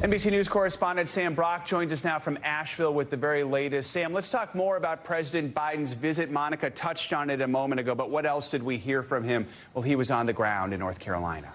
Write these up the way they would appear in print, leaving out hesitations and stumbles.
NBC News correspondent Sam Brock joins us now from Asheville with the very latest. Sam, let's talk more about President Biden's visit. Monica touched on it a moment ago, but what else did we hear from him while he was on the ground in North Carolina?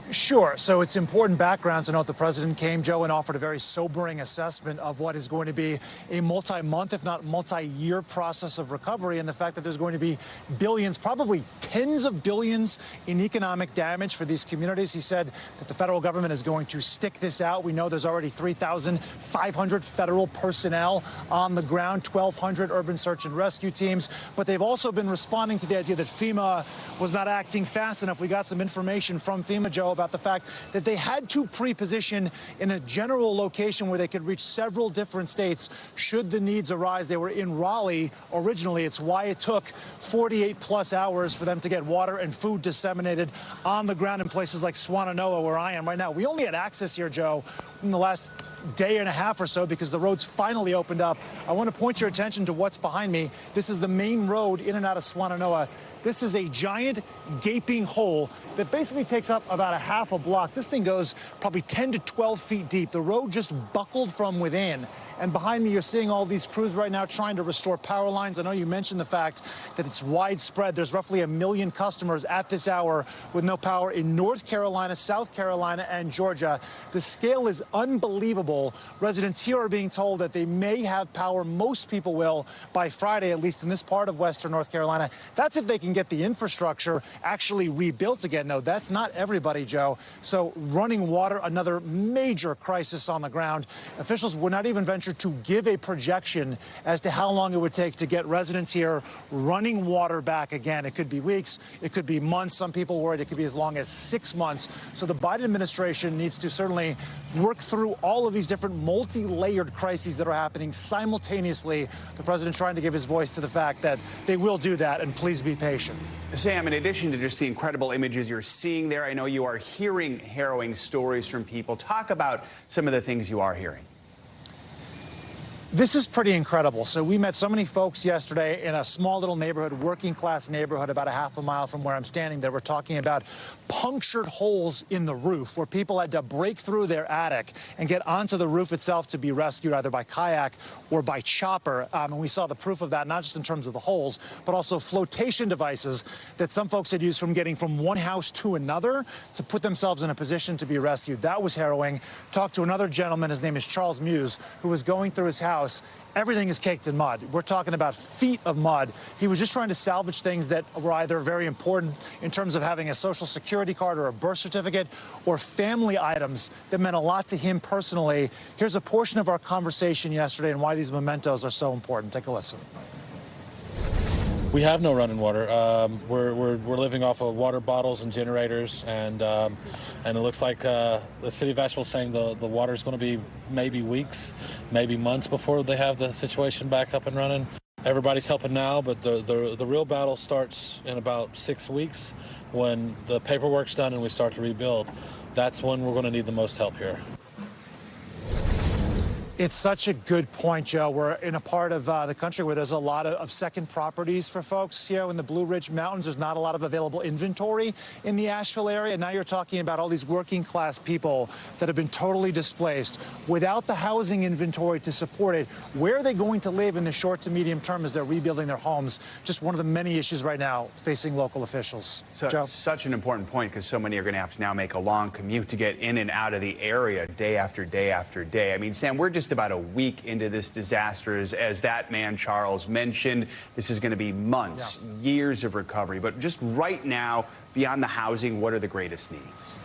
Sure. So it's important background to note the president came, Joe, and offered a very sobering assessment of what is going to be a multi-month, if not multi-year process of recovery, and the fact that there's going to be billions, probably tens of billions in economic damage for these communities. He said that the federal government is going to stick this out. We know there's already 3,500 federal personnel on the ground, 1,200 urban search and rescue teams, but they've also been responding to the idea that FEMA was not acting fast enough. We got some information from FEMA, Joe, about the fact that they had to pre-position in a general location where they could reach several different states should the needs arise. They were in Raleigh originally. It's why it took 48 plus hours for them to get water and food disseminated on the ground in places like Swannanoa, where I am right now. We only had access here, Joe, in the last day and a half or so because the roads finally opened up. I want to point your attention to what's behind me. This is the main road in and out of Swannanoa. This is a giant gaping hole that basically takes up about a half a block. This thing goes probably 10 to 12 feet deep. The road just buckled from within. And behind me, you're seeing all these crews right now trying to restore power lines. I know you mentioned the fact that it's widespread. There's roughly 1 million customers at this hour with no power in North Carolina, South Carolina, and Georgia. The scale is unbelievable. Residents here are being told that they may have power. Most people will by Friday, at least in this part of western North Carolina. That's if they can get the infrastructure actually rebuilt again, though. That's not everybody, Joe. So running water, another major crisis on the ground. Officials would not even venture to give a projection as to how long it would take to get residents here running water back again. It could be weeks, it could be months. Some people worried it could be as long as 6 months. So the Biden administration needs to certainly work through all of these different multi-layered crises that are happening simultaneously. The president trying to give his voice to the fact that they will do that, and please be patient. Sam, in addition to just the incredible images you're seeing there, I know you are hearing harrowing stories from people. Talk about some of the things you are hearing. This is pretty incredible. So we met so many folks yesterday in a small little neighborhood, working class neighborhood, about a half a mile from where I'm standing that were talking about punctured holes in the roof where people had to break through their attic and get onto the roof itself to be rescued either by kayak or by chopper. And we saw the proof of that, not just in terms of the holes, but also flotation devices that some folks had used from getting from one house to another to put themselves in a position to be rescued. That was harrowing. Talked to another gentleman, his name is Charles Muse, who was going through his house. Everything is caked in mud. We're talking about feet of mud. He was just trying to salvage things that were either very important in terms of having a social security card or a birth certificate or family items that meant a lot to him personally. Here's a portion of our conversation yesterday and why these mementos are so important. Take a listen. We have no running water. We're living off of water bottles and generators, and it looks like the city of Asheville saying the water is going to be maybe weeks, maybe months before they have the situation back up and running. Everybody's helping now, but the real battle starts in about 6 weeks when the paperwork's done and we start to rebuild. That's when we're going to need the most help here. It's such a good point, Joe. We're in a part of the country where there's a lot of second properties for folks. You know, in the Blue Ridge Mountains, there's not a lot of available inventory in the Asheville area. Now you're talking about all these working class people that have been totally displaced without the housing inventory to support it. Where are they going to live in the short to medium term as they're rebuilding their homes? Just one of the many issues right now facing local officials. So, such an important point because so many are going to have to now make a long commute to get in and out of the area day after day after day. I mean, Sam, we're just about a week into this disaster. As that man Charles mentioned, this is going to be months, years of recovery. But just right now, beyond the housing, what are the greatest needs?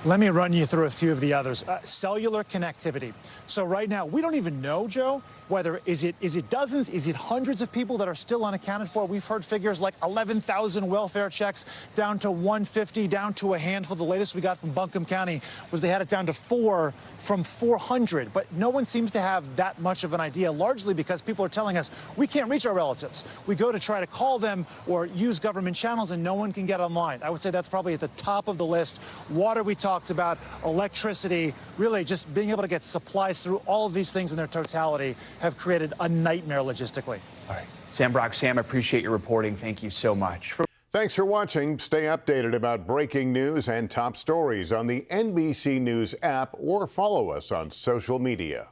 Let me run you through a few of the others. Cellular connectivity. So right now, we don't even know, Joe, whether is it dozens, is it hundreds of people that are still unaccounted for? We've heard figures like 11,000 welfare checks down to 150, down to a handful. The latest we got from Buncombe County was they had it down to 4 from 400. But no one seems to have that much of an idea, largely because people are telling us we can't reach our relatives. We go to try to call them or use government channels and no one can get online. I would say that's probably at the top of the list. Water, we talked about, electricity, really just being able to get supplies through all of these things in their totality have created a nightmare logistically. All right. Sam Brock, Sam, appreciate your reporting. Thank you so much. Thanks for watching. Stay updated about breaking news and top stories on the NBC News app or follow us on social media.